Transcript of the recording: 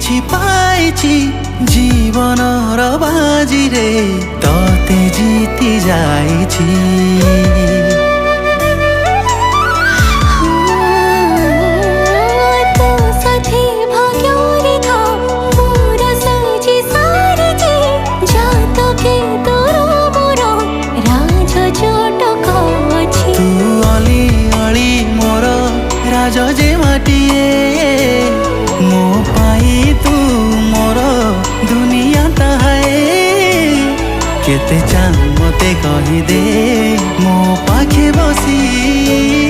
କିଛି ପାଇଛି ଜୀବନର ବାଜିରେ ତତେ ଜିତି ଯାଇଛି। जे माटिए मो पाई तू मोर दुनिया ताहाए केते चाह मते कही दे मो पाखे बसी।